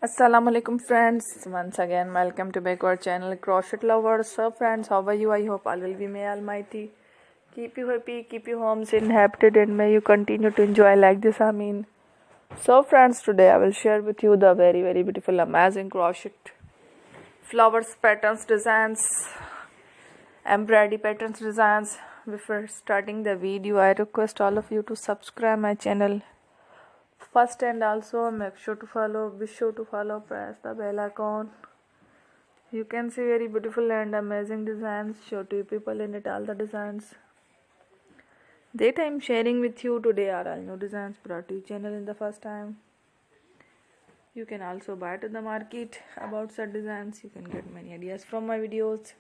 Assalamu alaikum friends, once again welcome to back our channel Crochet Lovers. So friends, how are you? I hope all will be, may Almighty keep you happy, keep you homes inhabited, and may you continue to enjoy like this. I mean, so friends, today I will share with you the very beautiful amazing crochet flowers patterns designs, embroidery patterns designs. Before starting the video, I request all of you to subscribe my channel first, and also be sure to follow, press the bell icon. You can see very beautiful and amazing designs. Show to you people in it all the designs that I am sharing with you today are all new designs brought to your channel in the first time. You can also buy to the market about such designs. You can get many ideas from my videos.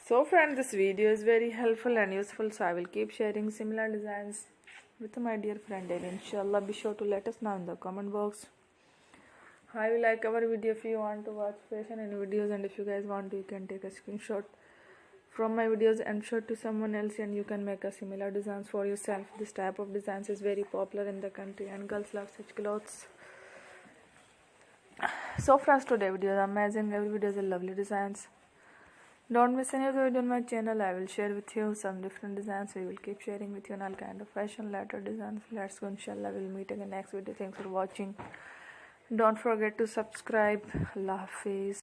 So friends, this video is very helpful and useful, so I will keep sharing similar designs with my dear friend, and inshallah be sure to let us know in the comment box how you like our video. If you want to watch fashion and videos, and if you guys want to, you can take a screenshot from my videos and show to someone else, and you can make a similar designs for yourself. This type of designs is very popular in the country and girls love such clothes. So friends, today video is amazing. Every video is a lovely designs. Don't miss any of the video on my channel. I will share with you some different designs. We will keep sharing with you on all kind of fashion letter designs. Let's go, inshallah. We'll meet in the next video. Thanks for watching. Don't forget to subscribe. Allah Hafiz.